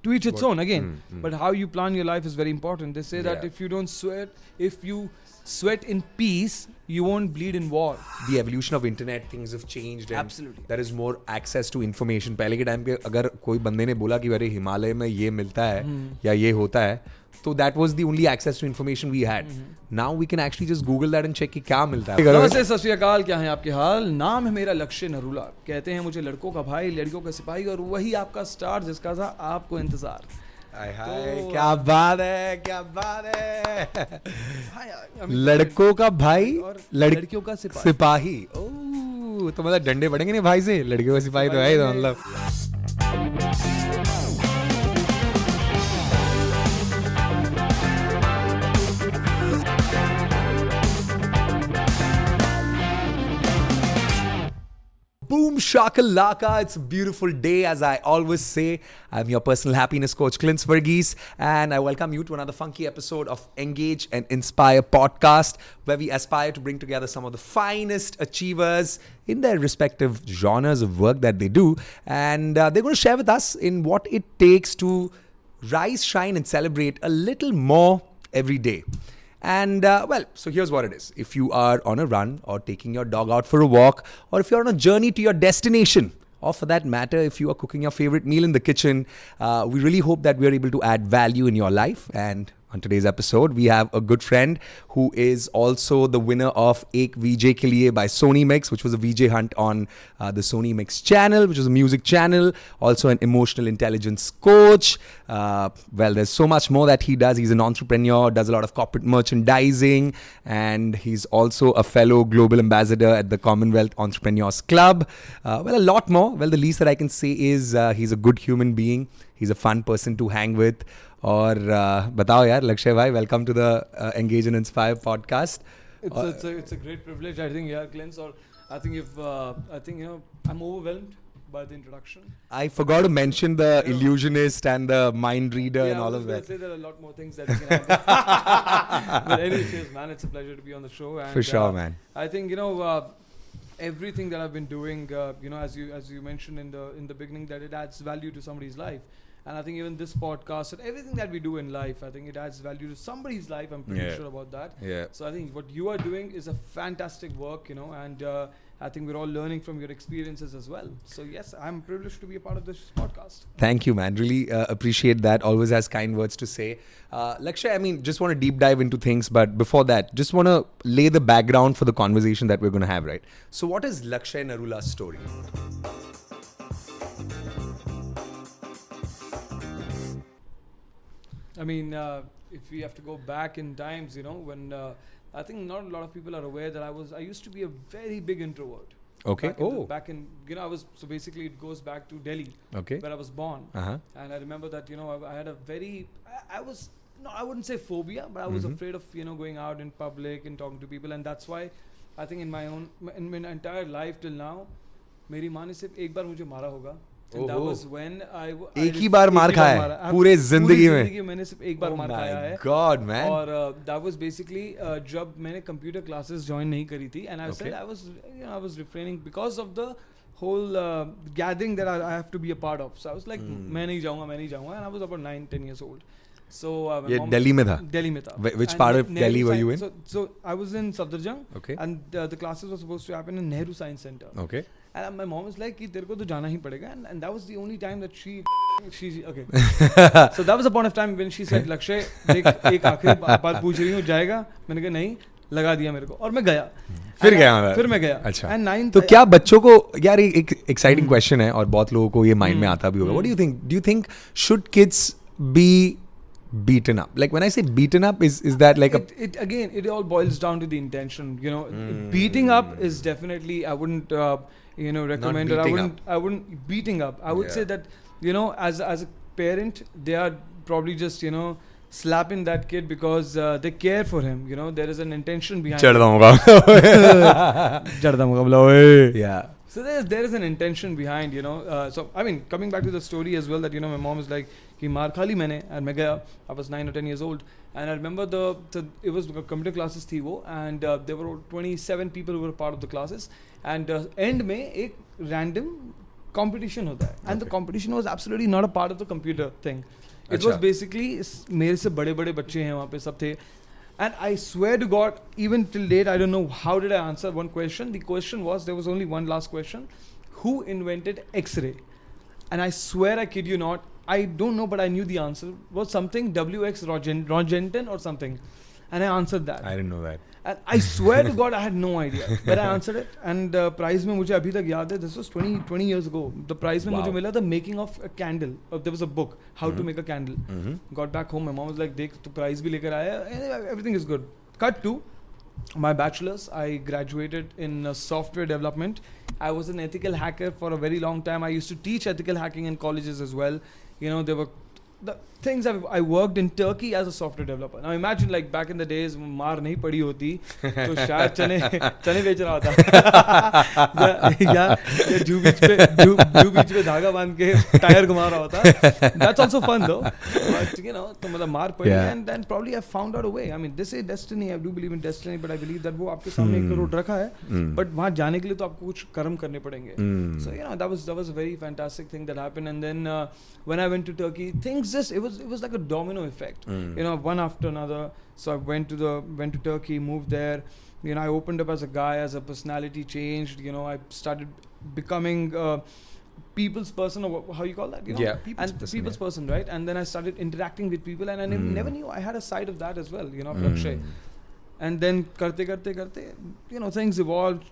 to each its own again. But how you plan your life is very important. They say that if you sweat in peace, you won't bleed in war. The evolution of internet, things have changed. And Absolutely. there is more access to information. पहले के time पे अगर कोई बंदे ने बोला कि अरे हिमालय में ये मिलता है या ये होता है, तो that was the only access to information we had. Now we can actually just Google that and check कि क्या मिलता है. नमस्ते, सत श्री अकाल, क्या है आपके हाल? नाम है मेरा लक्ष्य नरूला. कहते हैं मुझे लड़कों का भाई, लड़कियों का सिपाही, और वही आपका स्टार जिसका था आपको इंतजार. क्या बात है, क्या बात है. लड़कों का भाई और लड़कियों का सिपाही. ओह, तो मतलब डंडे पड़ेंगे नहीं भाई से. लड़कियों का सिपाही तो है, तो मतलब Boom shakalaka, it's a beautiful day, as I always say. I'm your personal happiness coach, Clint Verghese, and I welcome you to another funky episode of Engage and Inspire podcast, where we aspire to bring together some of the finest achievers in their respective genres of work that they do. And they're going to share with us in what it takes to rise, shine, and celebrate a little more every day. And so here's what it is. If you are on a run or taking your dog out for a walk, or if you're on a journey to your destination, or for that matter, if you are cooking your favorite meal in the kitchen, we really hope that we're able to add value in your life. And on today's episode, we have a good friend who is also the winner of Ek VJ Ke Liye by Sony Mix, which was a VJ hunt on the Sony Mix channel, which is a music channel. Also an emotional intelligence coach. There's so much more that he does. He's an entrepreneur, does a lot of corporate merchandising, and he's also a fellow global ambassador at the Commonwealth Entrepreneurs Club. A lot more. Well, the least that I can say is he's a good human being. He's a fun person to hang with. और बताओ यार लक्ष्य भाई, welcome to the engage and inspire podcast. It's a great privilege, I think, yeah, Clint. Or I think I'm overwhelmed by the introduction. I forgot to mention the illusionist and the mind reader and all of that. I was going to say there are a lot more things that we can add. But anyway, cheers, man. It's a pleasure to be on the show. And, for sure, man. I think everything that I've been doing, as you mentioned in the beginning, that it adds value to somebody's life. And I think even this podcast and everything that we do in life, I think it adds value to somebody's life. I'm pretty sure about that. Yeah. So I think what you are doing is a fantastic work, and I think we're all learning from your experiences as well. So yes, I'm privileged to be a part of this podcast. Thank you, man. Really appreciate that. Always has kind words to say. Lakshay, I mean, just want to deep dive into things, but before that, just want to lay the background for the conversation that we're going to have, right? So what is Lakshay Narula's story? I mean, if we have to go back in times, when I think not a lot of people are aware that I used to be a very big introvert. Okay. Back in I was, so basically it goes back to Delhi, where I was born. And I remember that, I had a very, I wouldn't say phobia, but I was afraid of, going out in public and talking to people. And that's why I think in my entire life till now, मेरी माँ ने सिर्फ एक बार मुझे मारा होगा. And that was when एक ही बार मार खाया है पूरे जिंदगी में. मैंने सिर्फ एक बार मार खाया है. God, man. और that was basically जब मैंने computer classes join नहीं करी थी, and I said I was refraining because of the whole gathering that I have to be a part of. So I was like मैं नहीं जाऊँगा, and I was about 9-10 years old. So ये दिल्ली में था. Delhi में था. Which part of Delhi were you in? So I was in Safdarjung. Okay. And the classes were supposed to happen in Nehru Science Center. Okay. And my mom was like कि तेरे को तो जाना ही पड़ेगा, and that was the only time that she okay. So that was a point of time when she said लक्ष्य देख एक आखिरी बात पूछ रही हूँ, जाएगा? मैंने कहा नहीं, लगा दिया मेरे को और मैं गया. फिर मैं गया. अच्छा. तो क्या बच्चों को यार एक exciting question है और बहुत लोगों को ये mind में आता भी होगा. What do you think? Do you think should kids be beaten up? Like when I say beaten up, is that like it all boils down to the intention. Beating up is definitely, I wouldn't recommend it. I wouldn't beating up. I would say that as a parent, they are probably just slapping that kid because they care for him. There is an intention behind it. Yeah. So there is an intention behind, so I mean, coming back to the story as well, that my mom is like कि मार खा ली मैंने, and मैं गया. I was 9 or 10 years old, and I remember it was computer classes थी वो, and there were 27 people who were part of the classes, and end में एक random competition होता है. And the competition was absolutely not a part of the computer thing. It was basically मेरे से बड़े बड़े बच्चे हैं वहाँ पे सब थे. And I swear to God, even till date, I don't know how did I answer one question. The question was, there was only one last question. Who invented X-ray? And I swear, I kid you not, I don't know, but I knew the answer. It was something W.X. Rogenton or something. And I answered that. I didn't know that. And I swear to God, I had no idea. But I answered it. And prize में मुझे अभी तक याद है, this was 20 years ago. The prize में मुझे मिला the making of a candle. There was a book, how to make a candle. Got back home, my mom was like, देख तू prize भी लेकर आया, everything is good. Cut to my bachelor's. I graduated in software development. I was an ethical hacker for a very long time. I used to teach ethical hacking in colleges as well. You know, there were the things I worked in Turkey as a software developer. Now imagine like back in the days मार नहीं पड़ी होती तो शायद चने बेच रहा होता या जू बीच पे धागा बांध के टायर घुमा रहा होता. That's also fun though. But you know तो मतलब मार पड़ी and then probably I found out a way. I mean this is destiny. I do believe in destiny, but I believe that वो आपके सामने एक रोड रखा है, but वहाँ जाने के लिए तो आपको कुछ कर्म करने पड़ेंगे. So you know that was a very fantastic thing that happened. And then when I went to Turkey, things just it was like a domino effect. You know, one after another. So I went to Turkey, moved there. You know, I opened up as a guy, as a personality changed. You know, I started becoming people's person, or how you call that? You know? People's person, right? And then I started interacting with people, and I never knew I had a side of that as well. You know, LAKSHAY. And then karte, you know, things evolved.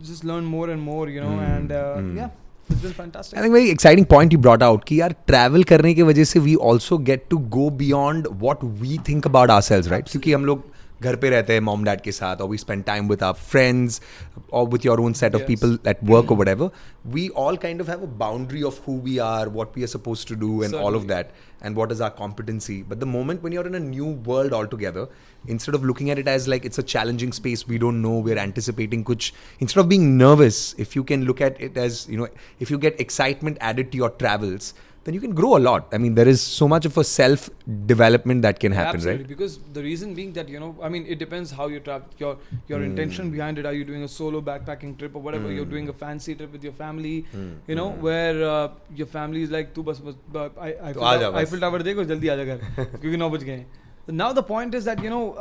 Just learn more and more. You know, and yeah. It's been fantastic. I think very exciting point you brought out कि यार travel करने के वजह से we also get to go beyond what we think about ourselves, right? क्योंकि हम लोग घर पे रहते हैं mom dad के साथ, or we spend time with our friends or with your own set of people at work or whatever. We all kind of have a boundary of who we are, what we are supposed to do, and all of that, and what is our competency. But the moment when you're in a new world altogether, instead of looking at it as like it's a challenging space, we don't know, we're anticipating kuch, instead of being nervous, if you can look at it as, you know, if you get excitement added to your travels, then you can grow a lot. I mean, there is so much of a self-development that can happen, absolutely, right? Because the reason being that, you know, I mean, it depends how you travel, your intention behind it. Are you doing a solo backpacking trip or whatever? You're doing a fancy trip with your family, you know, where your family is like, tu bas Eiffel Tower dekho, jaldi aaja ghar, kyunki 9 baj gaye. Now the point is that, you know,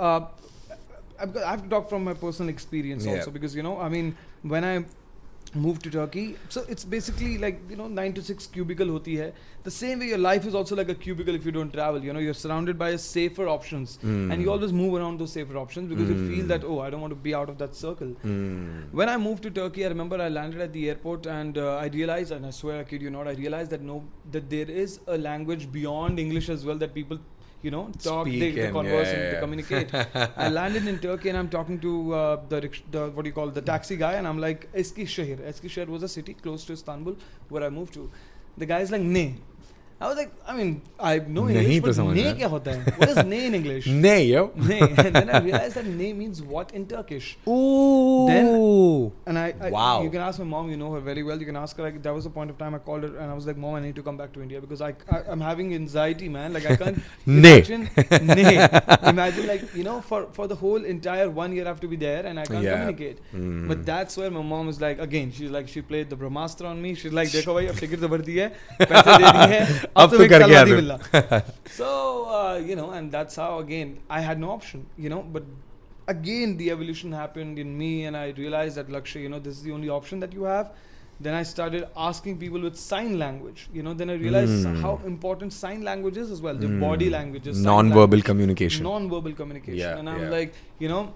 I have to talk from my personal experience also, because, you know, I mean, when I moved to Turkey, so it's basically like, you know, 9 to 6 cubicle hoti hai. The same way your life is also like a cubicle if you don't travel. You know, you're surrounded by safer options, and you always move around those safer options because you feel that, oh, I don't want to be out of that circle. When I moved to Turkey, I remember I landed at the airport, and I realized, and I swear I kid you not, I realized that there is a language beyond English as well that people, you know, talk, they converse and they communicate. I landed in Turkey and I'm talking to the what do you call, the taxi guy, and I'm like, Eskişehir was a city close to Istanbul where I moved to. The guy's like, ne. I was like, I mean, I know English, but ne kya hota hai? What is ne in English? Ne, yo. Ne. And then I realized that ne means what in Turkish. Ooh. Then, and I wow. You can ask my mom, you know her very well. You can ask her, like, that was the point of time I called her and I was like, Mom, I need to come back to India because I'm having anxiety, man. Like, I can't imagine. Imagine, like, you know, for the whole entire 1 year I have to be there and I can't communicate. But that's where my mom is like, again, she's like, she played the Brahmastra on me. She's like, dekho bhai, ab ticket to bharti hai, paise de diye hai. अब तो करके आ रहे. So you know, and that's how, again, I had no option, you know, but again the evolution happened in me and I realized that, LAKSHAY, you know, this is the only option that you have. Then I started asking people with sign language, you know, then I realized how important sign language is as well, the body languages, non-verbal communication, and I'm like, you know,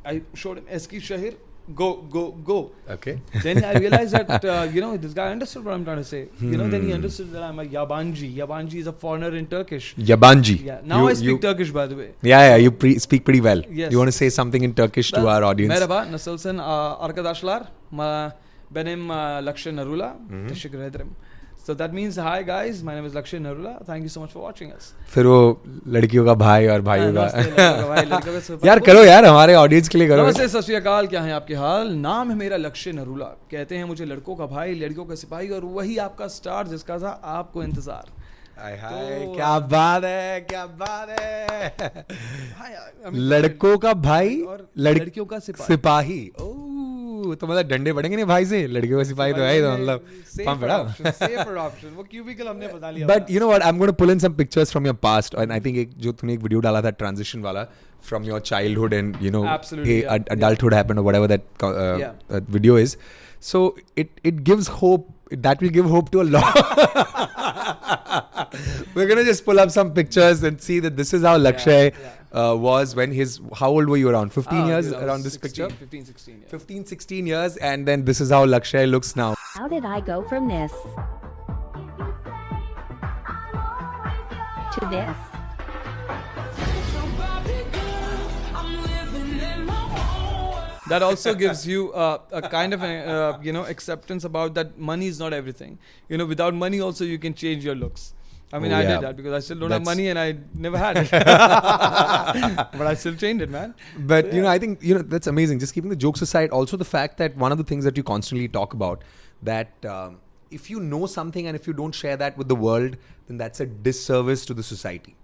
I showed him Eskişehir, go. Okay. Then I realized that, you know, this guy understood what I'm trying to say. You know, then he understood that I'm a yabancı. Yabancı is a foreigner in Turkish. Yabancı. Yeah. Now I speak Turkish, by the way. Yeah, you speak pretty well. Yes. You want to say something in Turkish to our audience? Merhaba, nasılsın arkadaşlar? Benim LAKSHAY NARULA. Teşekkür ederim. So that means, hi guys, my name is LAKSHAY NARULA. Thank you so much for watching us. फिर वो लड़कियों का भाई और भाइयों का यार करो यार, हमारे ऑडियंस के लिए करो. नमस्ते, सत श्री अकाल, क्या है आपके हाल? नाम है मेरा LAKSHAY NARULA. कहते हैं मुझे लड़कों का भाई, लड़कियों का सिपाही, और वही आपका स्टार जिसका था आपको इंतजार. क्या बात है. लड़कों का भाई और लड़कियों का सिपाही. तो मतलब डंडे पड़ेंगे नहीं भाई से, लड़के को सिपाही तो है तो मतलब पंप पड़ा. Safer option. वो cubicle हमने बता लिया. But you know what, I'm going to pull in some pictures from your past, and I think एक जो तूने एक वीडियो डाला था transition वाला from your childhood and you know adulthood happened or whatever that video is. So it gives hope. That will give hope to a lot. We're going to just pull up some pictures and see that this is how Lakshay was when how old were you around? 15 years around this 16, picture? 15, 16. Yeah. 15, 16 years, and then this is how Lakshay looks now. How did I go from this to this? That also gives you a kind of acceptance about that money is not everything. You know, without money also you can change your looks. I mean, I did that because I still don't have money and I never had it. But I still changed it, man. But, you know, I think, you know, that's amazing. Just keeping the jokes aside, also the fact that one of the things that you constantly talk about, that if you know something and if you don't share that with the world, then that's a disservice to the society.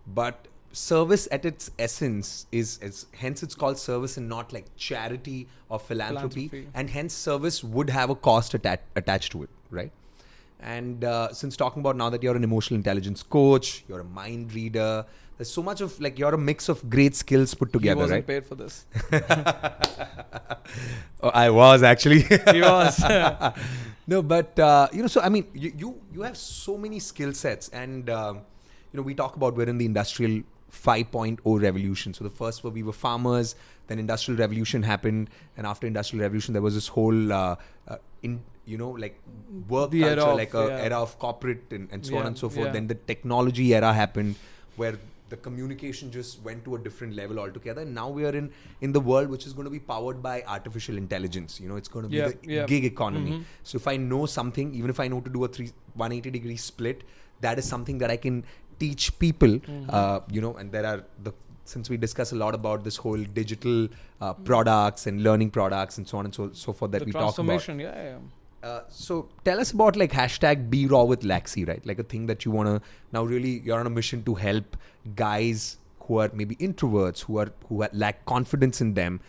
But service at its essence is hence it's called service and not like charity or philanthropy. And hence service would have a cost attached to it, right? And since talking about now that you're an emotional intelligence coach, you're a mind reader, there's so much of like, you're a mix of great skills put together, right? He wasn't paid for this. Oh, I was actually. He was. No, but you know, so I mean, you have so many skill sets, and you know, we talk about we're in the industrial 5.0 revolution. So the first we were farmers, then industrial revolution happened, and after industrial revolution there was this whole you know, like work the culture, era like of, a era of corporate and so on and so forth. Then the technology era happened, where the communication just went to a different level altogether. And now we are in the world which is going to be powered by artificial intelligence. You know, it's going to be the gig economy. So if I know something, even if I know to do a 180-degree split, that is something that I can teach people. You know, and there are since we discuss a lot about this whole digital products and learning products and so on and so forth that we talk about. Transformation, so tell us about like hashtag Be Raw with Lakshay, right? Like a thing that you want to now really, you're on a mission to help guys who are maybe introverts, who lack confidence in them,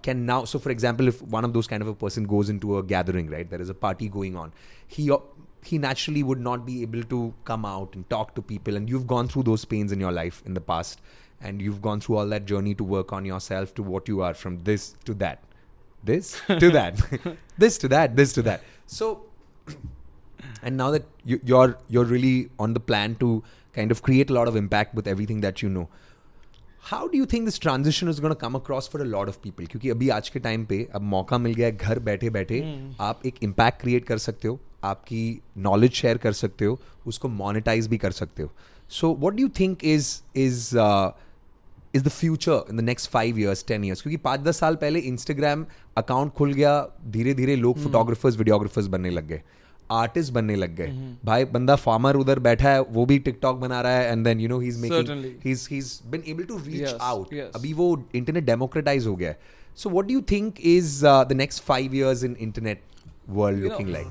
can now, so for example, if one of those kind of a person goes into a gathering, right? There is a party going on. He naturally would not be able to come out and talk to people. And you've gone through those pains in your life in the past. And you've gone through all that journey to work on yourself to what you are, from this to that. This to that, this to that, this to that. So, and now that you're really on the plan to kind of create a lot of impact with everything that you know, how do you think this transition is going to come across for a lot of people? क्योंकि अभी आज के time पे अब मौका मिल गया है, घर बैठे बैठे आप एक impact create कर सकते हो, आपकी knowledge share कर सकते हो, उसको monetize भी कर सकते हो. So what do you think is the future in the next 5 years, 10 years? क्योंकि 5-10 साल पहले Instagram account खुल गया, धीरे धीरे लोग photographers, videographers बनने लग गए, artists बनने लग गए. भाई बंदा farmer उधर बैठा है, वो भी TikTok बना रहा है, and then you know he's making, he's been able to reach out. अभी वो internet democratize हो गया है. So what do you think is the next 5 years in internet world looking like?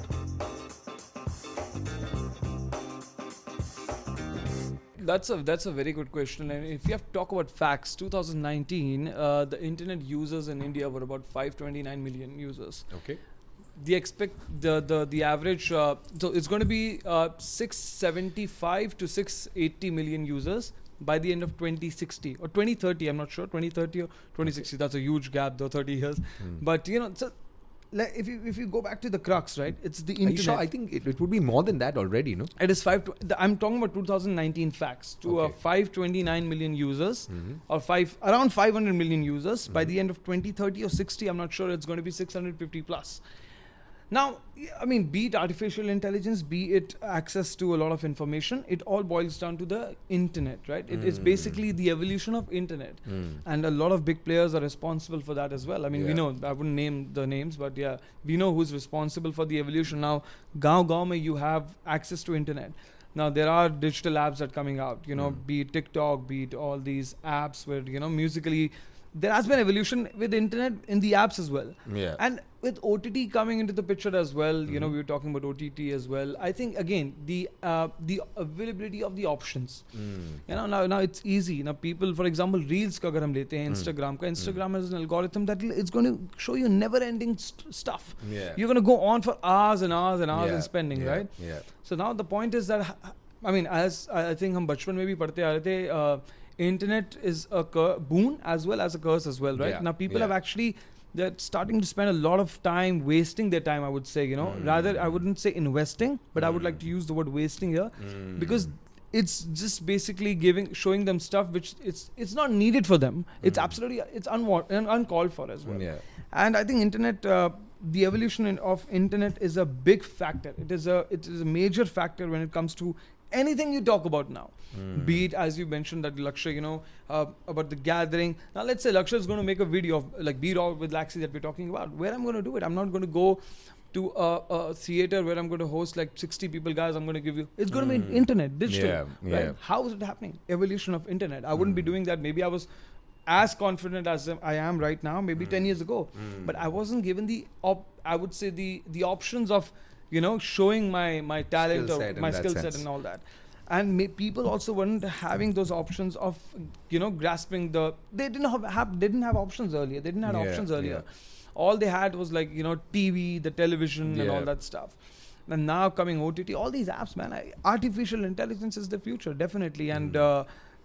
That's a very good question. And if you have to talk about facts, 2019, the internet users in India were about 529 million users. Okay. The average, so it's going to be 675 to 680 million users by the end of 2060 or 2030. I'm not sure, 2030 or 2060. Okay. That's a huge gap, though, 30 years. But you know, so if you go back to the crux, right? It's the internet. Sure? I think it would be more than that already, no? It is I'm talking about 2019 facts to 529 million users or around 500 million users by the end of 2030 or 60. I'm not sure. It's going to be 650 plus. Now, I mean, be it artificial intelligence, be it access to a lot of information, it all boils down to the internet, right? It is basically the evolution of internet. And a lot of big players are responsible for that as well. I mean, we know, I wouldn't name the names, but yeah, we know who's responsible for the evolution. Now, gaon mein you have access to internet. Now, there are digital apps that are coming out, you know, be it TikTok, be it all these apps where, you know, musically there has been evolution with internet in the apps as well. Yeah. And with OTT coming into the picture as well, you know, we were talking about OTT as well. I think again the availability of the options. You know, now it's easy. Now people, for example, Reels ka agar hum lete hain, Instagram has an algorithm that it's going to show you never-ending stuff. Yeah. You're going to go on for hours and hours and hours and spending, right? Yeah. So now the point is that, I mean, as I think hum bachpan mein bhi padhte aa rahe the, internet is a boon as well as a curse as well, right? Yeah. Now people have actually, they're starting to spend a lot of time wasting their time, I would say, you know. Rather, I wouldn't say investing, but I would like to use the word wasting here, because it's just basically showing them stuff which it's not needed for them. It's absolutely, it's uncalled for as well. Yeah. And I think internet, the evolution of internet is a big factor. It is a major factor when it comes to anything you talk about now. Be it, as you mentioned, that LAKSHAY, you know, about the gathering. Now let's say LAKSHAY is going to make a video of like B-Raw with LAKSHAY that we're talking about. Where I'm going to do it? I'm not going to go to a theater where I'm going to host like 60 people, guys. I'm going to give you. It's going to be internet, digital. Right? How is it happening? Evolution of internet. I wouldn't be doing that. Maybe I was as confident as I am right now, maybe 10 years ago. But I wasn't given the options of, you know, showing my talent or my skill set and all that. And people also weren't having those options of, you know, grasping they didn't have options earlier. They didn't have options earlier. All they had was like, you know, TV, the television and all that stuff. And now coming OTT, all these apps, man, artificial intelligence is the future, definitely. And,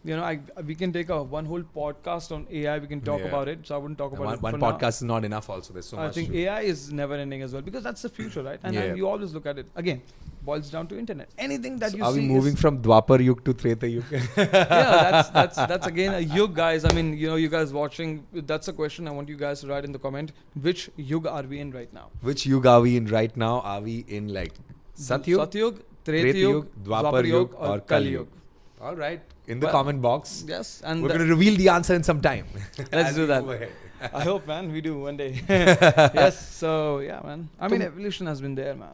you know, we can take one whole podcast on AI. We can talk about it. So I wouldn't talk about it. One podcast is not enough also. There's so much. I think AI is never ending as well, because that's the future, right? And you always look at it. Again, boils down to internet. Anything that you see. Are we moving from Dwapar Yug to Treta Yug? Yeah, that's again a yug, guys. I mean, you know, you guys watching, that's a question I want you guys to write in the comment. Which yug are we in right now? Which yug are we in right now? Are we in like Satyug, Treta Yug, Dwapar Yug or Kali Yug? All right. In the comment box. Yes. And we're going to reveal the answer in some time. Let's do that. I hope, man, we do one day. Yes. So, yeah, man. I mean, evolution has been there, man.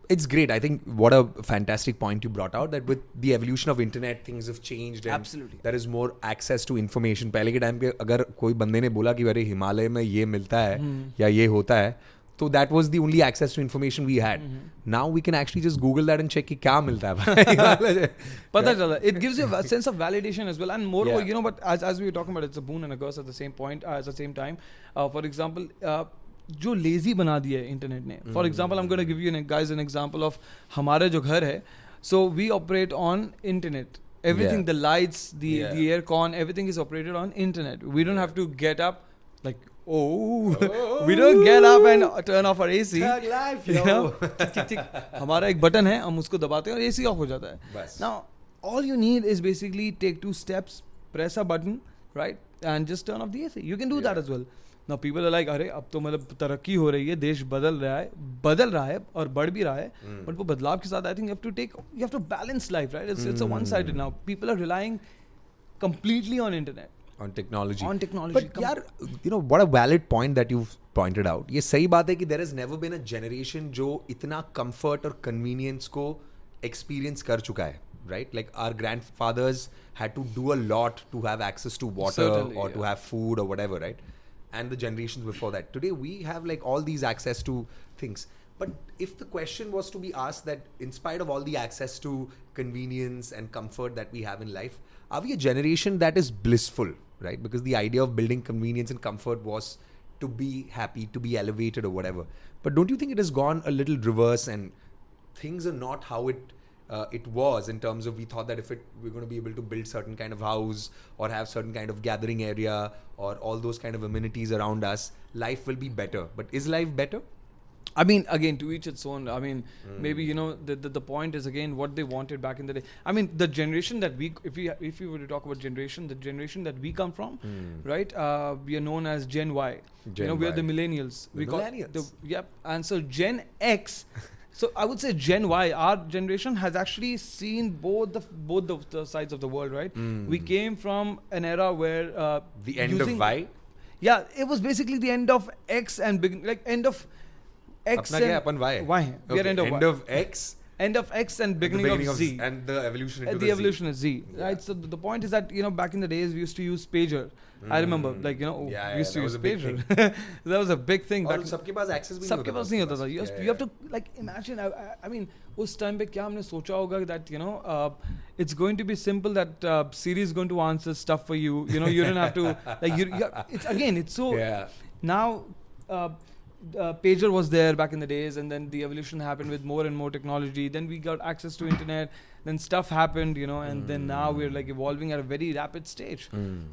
It's great. I think what a fantastic point you brought out, that with the evolution of internet, things have changed. And absolutely. There is more access to information. पहले के time पे अगर कोई बंदे ने बोला कि अरे हिमालय में ये मिलता है या ये होता है, so that was the only access to information we had. Now we can actually just Google that and check कि क्या मिलता है. पता चला. It gives you a sense of validation as well. And moreover, you know, but as we were talking about, it's a boon and a curse at the same point, at the same time. For example, जो lazy बना दिया है internet ने. For example, I'm going to give you guys an example of हमारा जो घर है. So we operate on internet. Everything, the lights, the air con, everything is operated on internet. We don't have to get up like, we don't get up and turn off our AC. Thug life, you know? हमारा एक button है, हम उसको दबाते हैं और AC off हो जाता है. Now, all you need is basically take 2 steps, press a button, right, and just turn off the AC. You can do that as well. Now people are like, अरे अब तो मतलब तरक्की हो रही है, देश बदल रहा है और बढ़ भी रहा है. But वो बदलाव के साथ, I think you have to balance life, right? It's a one-sided now. People are relying completely on internet. On technology. But यार, you know, what a valid point that you've pointed out. ये सही बात है कि there has never been a generation जो इतना comfort और convenience को experience कर चुका है, right? Like our grandfathers had to do a lot to have access to water or to have food or whatever, right? And the generations before that. Today we have like all these access to things. But if the question was to be asked that in spite of all the access to convenience and comfort that we have in life, are we a generation that is blissful, right? Because the idea of building convenience and comfort was to be happy, to be elevated or whatever. But don't you think it has gone a little reverse and things are not how it was, in terms of we thought that we're going to be able to build certain kind of house or have certain kind of gathering area or all those kind of amenities around us, life will be better. But is life better? I mean, again, to each its own. I mean, maybe, you know, the point is again what they wanted back in the day. I mean, the generation that if we were to talk about generation, the generation that we come from, right? We are known as Gen Y. We are the millennials. Yep. And so Gen X. So I would say Gen Y, our generation has actually seen both the sides of the world, right? We came from an era where the end of Y. Yeah, it was basically the end of X and end of X and Y. We are end of X End of X and beginning of Z. And the evolution into the evolution is Z. Right? So the point is that, back in the days, we used to use pager. I remember, we used to use pager. That was a big thing. और सबके पास access भी नहीं होता था. You have to, imagine, I mean, उस time पे क्या हमने सोचा होगा that, it's going to be simple that Siri is going to answer stuff for you. You don't have to, it's so, now, pager was there back in the days, and then the evolution happened with more and more technology. Then we got access to internet. Then stuff happened, and then now we're evolving at a very rapid stage.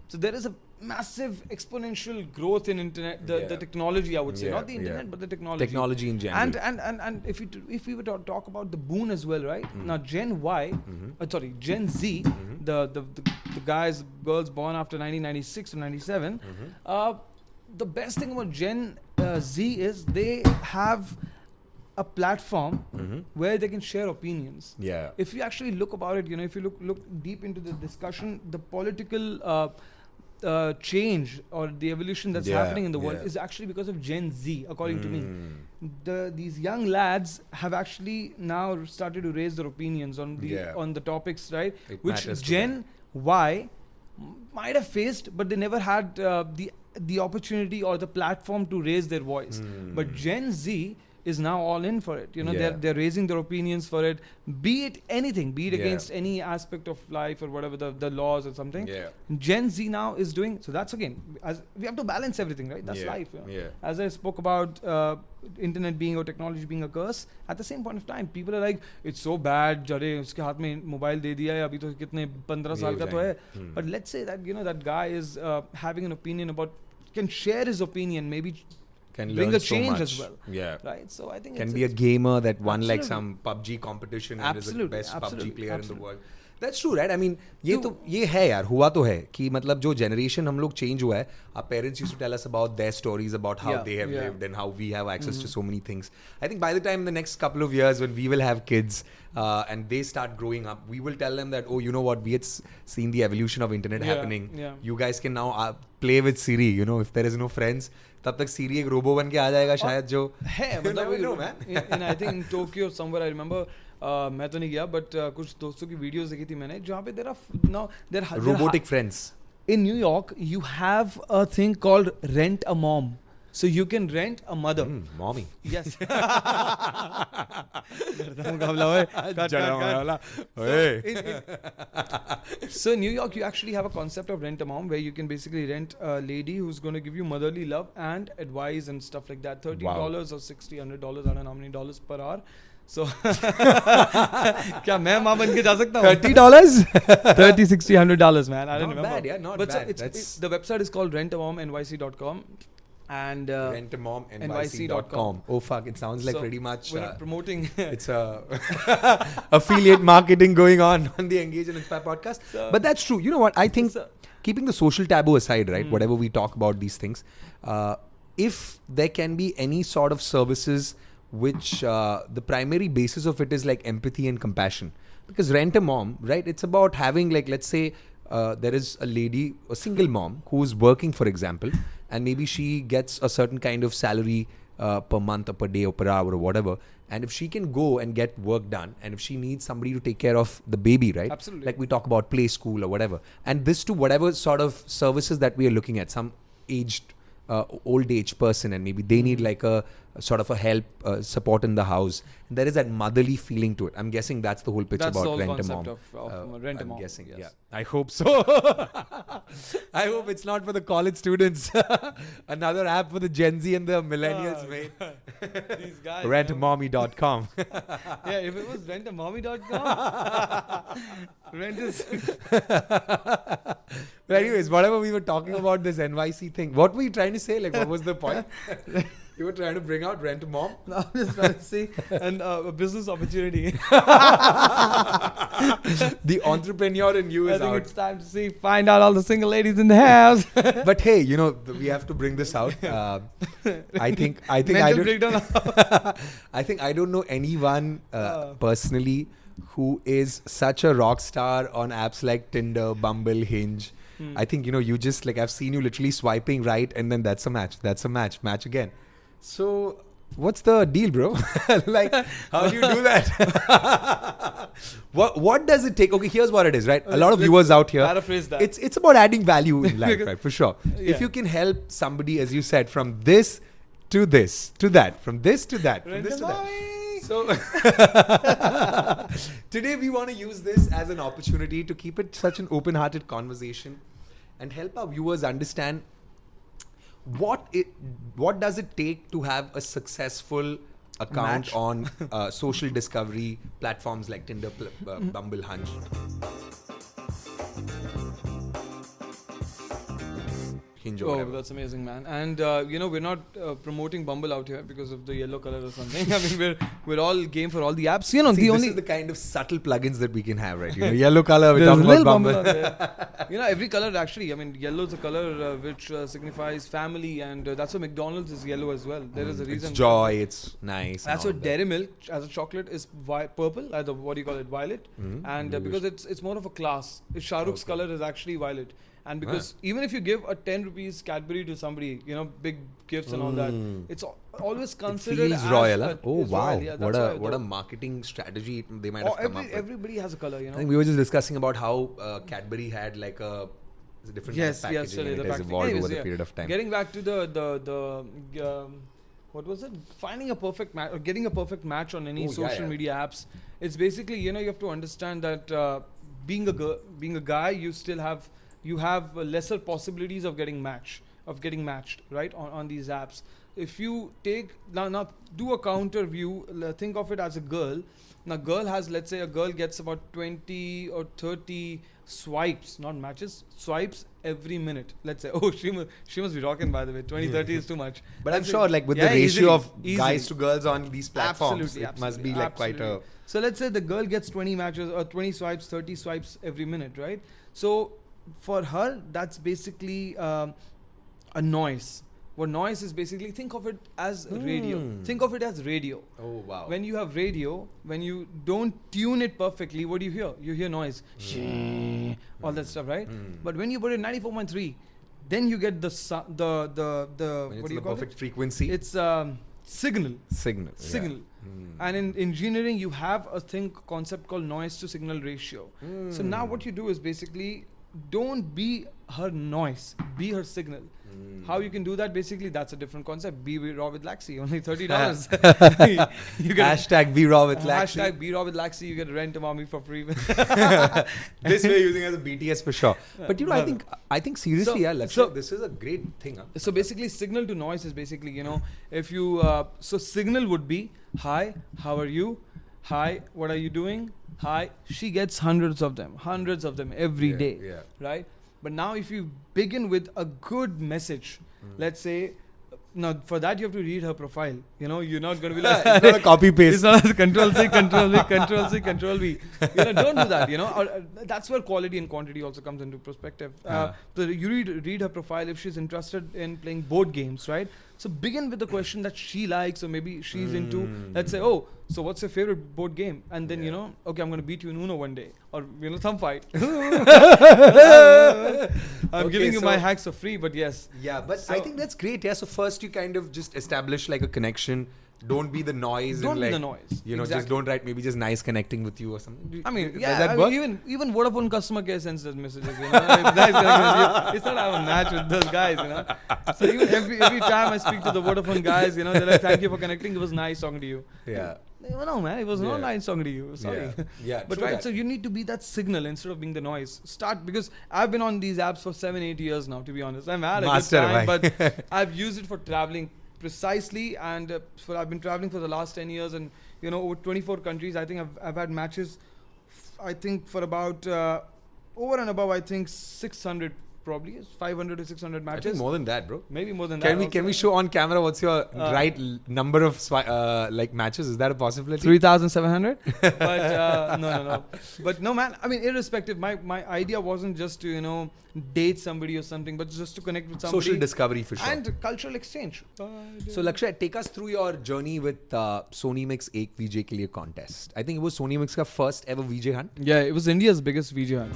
So there is a massive exponential growth in internet, the technology, I would say, not the internet, but the technology. Technology in general. And if we were to talk about the boon as well, right? Now Gen Z, the guys, girls born after 1996 or 97. The best thing about Gen Z is they have a platform where they can share opinions. Yeah. If you actually look about it, if you look deep into the discussion, the political change or the evolution that's happening in the world is actually because of Gen Z, according to me. These young lads have actually now started to raise their opinions on the topics, right? Which Gen Y might have faced, but they never had the opportunity or the platform to raise their voice. But Gen Z is now all in for it. They're raising their opinions for it, be it anything, be it against any aspect of life or whatever, the laws or something. Gen Z now is doing, so that's again, as we have to balance everything, right? That's life. As I spoke about internet being or technology being a curse, at the same point of time, people are like, it's so bad, jare uske haath mein mobile de diya hai, abhi to kitne 15 saal ka to hai. But let's say that, that guy is having an opinion about, can share his opinion, maybe can bring a change as well. Right. So I think can be a gamer that won like some PUBG competition and is the best PUBG player in the world. That's true, right? I mean, ये है यार, हुआ तो है कि मतलब जो generation हम लोग change हुआ है. Our parents used to tell us about their stories about how they have lived and how we have access to so many things. I think by the time the next couple of years when we will have kids and they start growing up, we will tell them that, oh, you know what, we had seen the evolution of internet happening. You guys can now play with Siri, if there is no friends. तब तक सीरी एक robo बन के आ जाएगा शायद जो है मतलब I think in Tokyo somewhere I remember मैं तो नहीं गया but कुछ दोस्तों की वीडियोस देखी थी मैंने जहाँ पे there are robotic friends. In New York you have a thing called rent a mom. So you can rent a mother. Mommy. Yes. So in New York, you actually have a concept of rent a mom where you can basically rent a lady who's going to give you motherly love and advice and stuff like that. $30 or $60, $100, I don't know how many dollars per hour. So क्या मैं माँ बन के जा सकता हूँ? $30? $30, $60, $100, man. I don't remember. Not bad, yeah, not bad. The website is called rentamomnyc.com. And rentamomnyc.com. Oh fuck, it sounds like pretty much we're not promoting it's affiliate marketing going on the Engage and Inspire podcast. But that's true. You know what? I think keeping the social taboo aside, right? Whatever we talk about these things, if there can be any sort of services which the primary basis of it is like empathy and compassion. Because rent a mom, right? It's about having like, let's say there is a lady, a single mom who's working, for example, and maybe she gets a certain kind of salary per month or per day or per hour or whatever. And if she can go and get work done, and if she needs somebody to take care of the baby, right? Absolutely. Like we talk about play school or whatever. And this to whatever sort of services that we are looking at, some aged, old age person, and maybe they need like a sort of a help, support in the house. And there is that motherly feeling to it. I'm guessing that's the whole pitch about Rent a Mom. Of Rent a Mom. I'm guessing, yes. Yeah. I hope so. I hope it's not for the college students. Another app for the Gen Z and the millennials, mate. These guys. Rentamommy.com. Yeah, if it was rentamommy.com, rent is... But anyways, whatever we were talking about this NYC thing, what were you trying to say? Like, what was the point? You were trying to bring out Rent a Mom? No, I'm just trying to see a business opportunity. The entrepreneur in you is out. I think it's time to find out all the single ladies in the house. But hey, we have to bring this out. I think I don't know anyone personally who is such a rock star on apps like Tinder, Bumble, Hinge. I think, you just like, I've seen you literally swiping right and then that's a match. Match again. So what's the deal, bro? Like, how do you do that? What does it take? Okay, here's what it is, right? A lot of viewers out here. Paraphrase that. It's about adding value in life, right? For sure. Yeah. If you can help somebody, as you said, from this to this to that, from this to that, from this to that. So today we want to use this as an opportunity to keep it such an open-hearted conversation and help our viewers understand what does it take to have a successful account on social discovery platforms like Tinder, Bumble, Hunch. Hinge or whatever. That's amazing, man. And we're not promoting Bumble out here because of the yellow color or something. I mean, we're all game for all the apps. You know, See, this is the kind of subtle plugins that we can have, right? You know, yellow color, we're talking about Bumble. You know, every color actually. I mean, yellow is a color which signifies family, and that's why McDonald's is yellow as well. There is a reason. It's joy. It's nice. That's why Dairy Milk as a chocolate is purple, either what do you call it, violet, and because it's more of a class. Shah Rukh's color is actually violet. And because even if you give a 10 rupees Cadbury to somebody, you know, big gifts and all that, it's always considered feels royal. Oh wow! Royal. Yeah, what a marketing strategy they might have come up with. Everybody has a color, you know. I think we were just discussing about how Cadbury had like a different kind of packaging and it has evolved over the period of time. Getting back to the what was it? Finding a perfect match or getting a perfect match on any social media apps. It's basically, you know, you have to understand that being a guy, you have lesser possibilities of getting matched, right, on these apps. If you take now do a counter view, think of it as a girl. Now let's say a girl gets about 20 or 30 swipes, not matches, swipes every minute. Let's say, she must be rocking, by the way. 20, 30 is too much. But I'm sure, like, with the ratio of guys to girls on these platforms, it must be like quite a... So let's say the girl gets 20 matches or 20 swipes, 30 swipes every minute, right? So for her, that's basically a noise. What noise is basically, think of it as radio. Think of it as radio. Oh, wow. When you have radio, when you don't tune it perfectly, what do you hear? You hear noise. All that stuff, right? But when you put it 94.3, then you get the what do you call perfect it? Frequency. It's signal. Signal. And in engineering, you have a concept called noise to signal ratio. So now what you do is basically, don't be her noise, be her signal. How you can do that? Basically, that's a different concept. Be raw with LAKSHAY, only $30. You get hashtag be raw with LAKSHAY. Hashtag be raw with LAKSHAY. You get rent a mommy for free. This we're using as a BTS for sure. But you know, I think seriously, LAKSHAY, this is a great thing. So basically, signal to noise is basically, you know, if you so signal would be, hi, how are you? Hi, what are you doing? Hi. She gets hundreds of them every day, right? But now if you begin with a good message, let's say, now for that you have to read her profile. You know, you're not going to be like, it's not a copy paste. It's not a Control-C, Control-V, Control-C, Control-V. You know, don't do that, you know. Or, that's where quality and quantity also comes into perspective. So you read her profile if she's interested in playing board games, right? So begin with the question that she likes or maybe she's into. Let's say, oh, so what's your favorite board game? And then, you know, okay, I'm going to beat you in Uno one day. Or, you know, some fight. I'm giving you my hacks for free, but yes. Yeah, but I think that's great. Yeah, so first you kind of just establish like a connection. Don't be the noise. Don't and be like, the noise. You know, just don't write maybe just nice connecting with you or something. I mean, even Vodafone customer care sends those messages. You know, it's not I have a match with those guys. You know, so even every time I speak to the Vodafone guys, you know, they're like, "Thank you for connecting. It was nice talking to you." Yeah. No, man, it was not nice talking to you. Sorry. Yeah. But right, so you need to be that signal instead of being the noise. Start, because I've been on these apps for 7-8 years now. To be honest, I'm at a good time, but I've used it for traveling. Precisely, and I've been traveling for the last 10 years, and you know, over 24 countries. I think I've had matches, I think for about over and above, I think 600 probably, 500 to 600 matches. I think more than that, bro. Maybe more than that. Can we show on camera what's your right number of like matches? Is that a possibility? 3,700. But no. But no, man. I mean, irrespective, my idea wasn't just to, you know, date somebody or something, but just to connect with somebody. Social discovery for sure. And cultural exchange. So LAKSHAY, take us through your journey with Sony Mix Ek VJ Ke Liye contest. I think it was Sony Mix ka first ever VJ hunt. Yeah, it was India's biggest VJ hunt.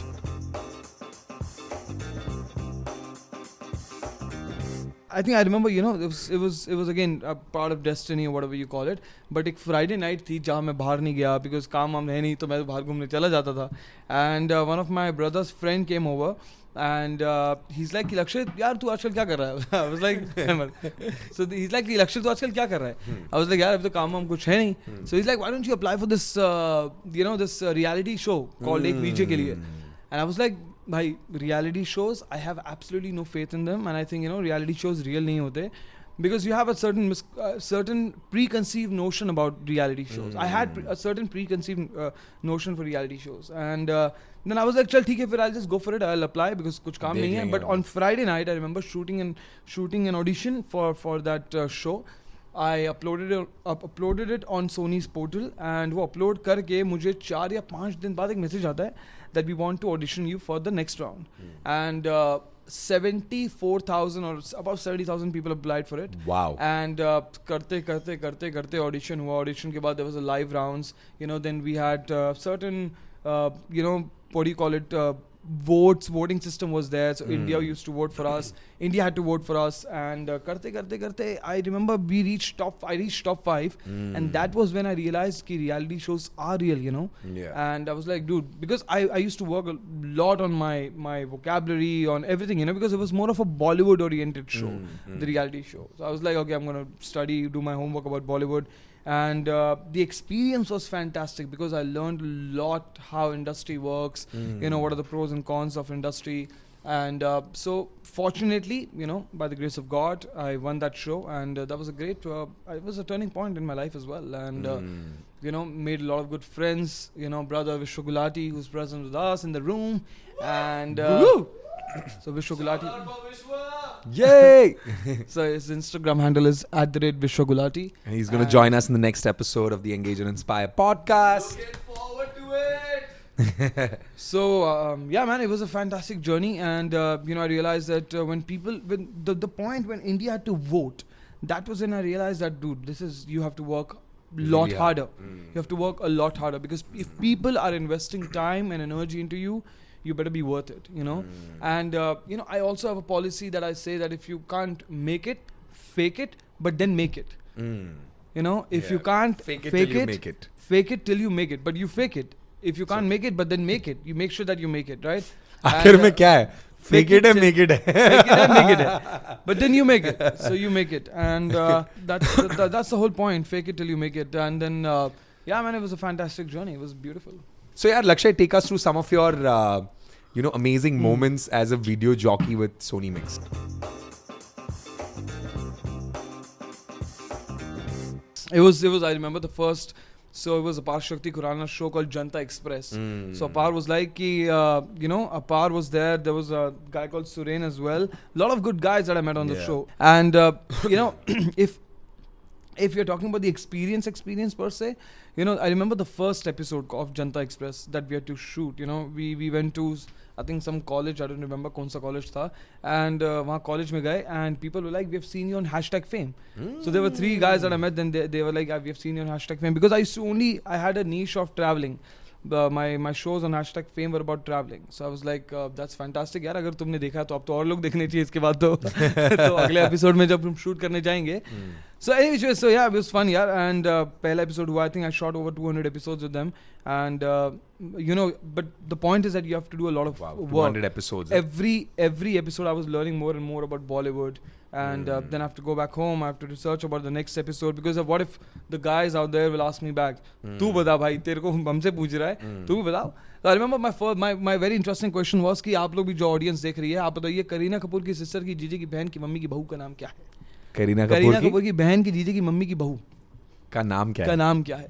I think I remember, it was again a part of destiny or whatever you call it. But एक Friday night थी जहाँ मैं बाहर नहीं गया because काम वाम है नहीं, तो मैं बाहर घूमने चला जाता था. And one of my brother's friend came over. And he's like, Lakshay, यार तू आजकल क्या कर रहा है? I was like, so he's like, Lakshay तू आजकल क्या कर रहा है? I was like, यार अब तो काम वाम कुछ है नहीं. So he's like, why don't you apply for this this reality show called एक VJ के लिए? And I was like, भाई reality shows, I have absolutely no faith in them, and I think reality shows real नहीं होते. Because you have a certain preconceived notion about reality shows. I had a certain preconceived notion for reality shows, and then I was like, "Chal, theek hai, fir I'll just go for it. I'll apply because kuch kaam nahi hai." But on Friday night, I remember shooting an audition for that show. I uploaded it on Sony's portal, and वो upload करके मुझे 4 या 5 दिन बाद एक message आता है that we want to audition you for the next round, and 74,000 or about 70,000 people applied for it. Wow. And करते audition हुआ. Audition के बाद there was a live rounds. Then we had certain what do you call it, voting system was there. So India used to vote for us. India had to vote for us. And करते I remember I reached top 5. And that was when I realized that reality shows are real, Yeah. And I was like, dude, because I used to work a lot on my vocabulary, on everything, because it was more of a Bollywood oriented show, the reality show. So I was like, okay, I'm going to study, do my homework about Bollywood. And the experience was fantastic because I learned a lot how industry works, what are the pros and cons of industry. And so fortunately, by the grace of God, I won that show, and that was a great, it was a turning point in my life as well. And, made a lot of good friends, brother Vishwa Gulati, who's present with us in the room. And so Vishwa Gulati. Yay! So his Instagram handle is @Vishwa Gulati. And he's going to join us in the next episode of the Engage and Inspire podcast. Looking forward to it. So yeah, man, it was a fantastic journey, and I realized that when the point when India had to vote, that was when I realized that, dude, you have to work a lot harder. You have to work a lot harder, because if people are investing time and energy into you, you better be worth it, And, I also have a policy that I say that if you can't make it, fake it, but then make it. If you can't fake it till you make it, but you fake it. If you can't make it, but then make it. You make sure that you make it, right? आखिर में क्या है? Fake it and make it. Fake it and make it. But then you make it. So you make it. And that's the whole point. Fake it till you make it. And then, yeah, man, it was a fantastic journey. It was beautiful. So yeah, Lakshay, take us through some of your, amazing moments as a video jockey with Sony Mixed. It was. I remember the first. So it was a Apar Shakti Khurana show called Janta Express. So Apar was like, Apar was there. There was a guy called Suren as well. A lot of good guys that I met on the show. And if you're talking about the experience per se, I remember the first episode of Janta Express that we had to shoot. We went to, I think, some college. I don't remember kaun sa college tha. And wahan college mein gaye, and people were like, we have seen you on #fame. So there were 3 guys that I met. Then they were like, we have seen you on #fame, because I had a niche of traveling. My shows on #fame were about traveling. So I was like, that's fantastic यार, अगर तुमने देखा तो अब तो और लोग देखने चाहिए इसके बाद तो तो अगले एपिसोड में जब हम शूट करने जाएंगे. So anyway, so yeah, it was fun यार. And पहला एपिसोड हुआ, I think I shot over 200 episodes with them. And but the point is that you have to do a lot of work. 200 episodes. Every episode I was learning more and more about Bollywood. And then I have to go back home. I have to research about the next episode, because of what if the guys out there will ask me back, तू बता भाई, तेरे को हमसे पूछ रहा है, तू भी बताओ. So I remember my very interesting question was कि आप लोग भी जो audience देख रही है, आप बताइए करीना कपूर की सिस्टर की जीजे की बहन की मम्मी की बहू का नाम क्या है? करीना कपूर की बहन की जीजे की मम्मी की बहू का नाम क्या है?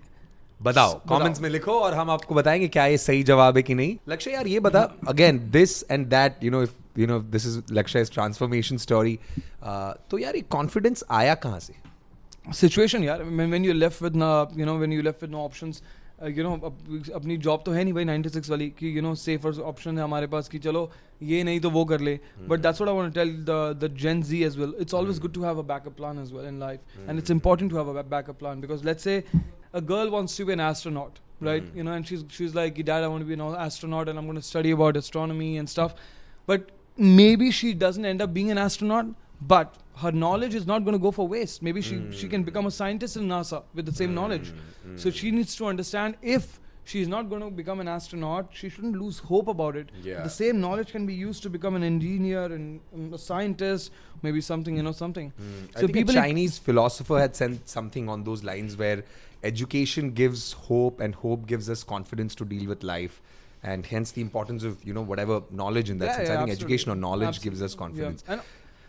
बताओ, कमेंट्स में लिखो और हम आपको बताएंगे क्या ये सही जवाब है कि नहीं. लक्ष्य यार, ये बता, again this and that, if this is Lakshay's transformation story, तो यार ये confidence आया कहाँ से? Situation यार, when you left with no options, अपनी जॉब तो है नहीं भाई 96 वाली कि safer option है हमारे पास कि चलो ये नहीं तो वो कर ले. But that's what I want to tell the Gen Z as well. It's always good to have a backup plan as well in life, and it's important to have a backup plan, because let's say a girl wants to be an astronaut, right? And she's like, Dad, I want to be an astronaut, and I'm going to study about astronomy and stuff. But maybe she doesn't end up being an astronaut, but her knowledge is not going to go for waste. Maybe she can become a scientist in NASA with the same knowledge. So she needs to understand, if she's not going to become an astronaut, she shouldn't lose hope about it. The same knowledge can be used to become an engineer and a scientist, maybe something, something. So I think a Chinese philosopher had said something on those lines, where education gives hope and hope gives us confidence to deal with life. And hence the importance of, whatever knowledge in that sense. I think education or knowledge gives us confidence.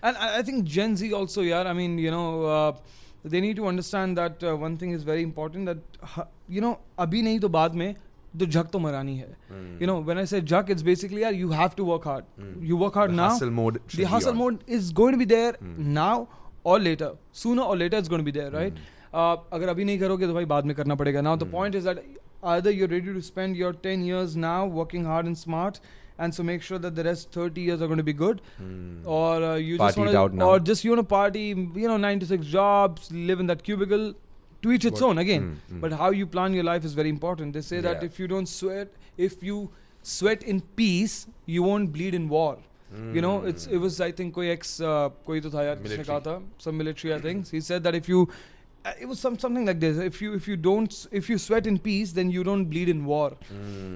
And I think Gen Z also, I mean, they need to understand that one thing is very important, that, abhi nahi to baad mein, to jhak to marani hai. When I say jhak, it's basically, you have to work hard. You work hard now. The hustle mode is going to be there now or later. Sooner or later it's going to be there, right? Agar abhi nahi karoge, to bhai baad mein karna padega. Now the point is that either you're ready to spend your 10 years now working hard and smart, and so make sure that the rest 30 years are going to be good, or you just want to, or just you want to party, 9 to 6 jobs, live in that cubicle. To each its own again. But how you plan your life is very important. They say that if you sweat in peace, you won't bleed in war. It was, I think, koi to tha yaar, kisne kaha tha, some military, I think. He said that it was something like this. If you sweat in peace, then you don't bleed in war.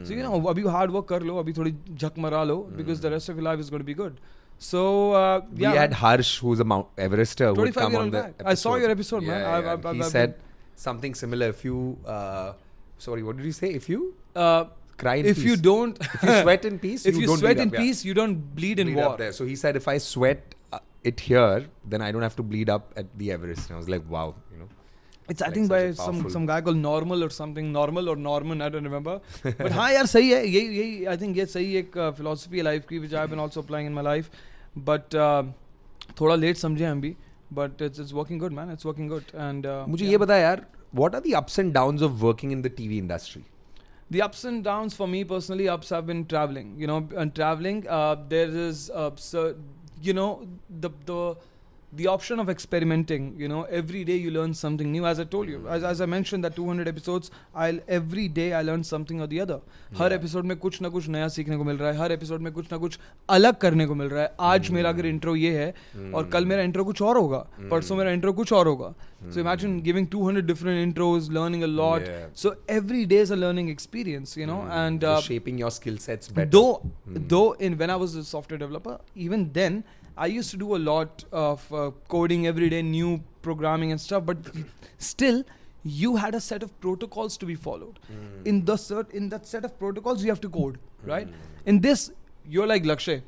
So abhi hard work kar lo, abhi thodi jhak mara lo, because the rest of your life is going to be good. So we had Harsh, who's a Mount Everester, who would come on the episode. I saw your episode, man. He said something similar. If you sorry, what did you say? If you cry in peace. If you sweat in peace, if you sweat in peace, you don't bleed in war. So he said, if I sweat it here, then I don't have to bleed up at the Everest. And I was like, wow, It's I think by some guy called Normal or something, Normal or Norman, I don't remember. But हाँ यार सही है, ये I think ये सही एक philosophy है life की, which I've been also applying in my life. But थोड़ा late समझे हम भी, but it's working good, man. It's working good. And मुझे ये बता यार, what are the ups and downs of working in the TV industry? The ups and downs for me personally, ups have been traveling. And traveling, there is the option of experimenting. Every day you learn something new. As I told you, as I mentioned, that 200 episodes, every day I learn something or the other. Her episode में कुछ ना कुछ नया सीखने को मिल रहा है. हर episode में कुछ ना कुछ अलग करने को मिल रहा है. आज मेरा अगर intro ये है, और कल मेरा intro कुछ और होगा, परसों मेरा intro कुछ और होगा. So imagine giving 200 different intros, learning a lot. So every day is a learning experience, and shaping your skill sets better. Though when I was a software developer, even then I used to do a lot of coding every day, new programming and stuff, but still you had a set of protocols to be followed. In that set of protocols you have to code, right? In this, you're like Lakshay,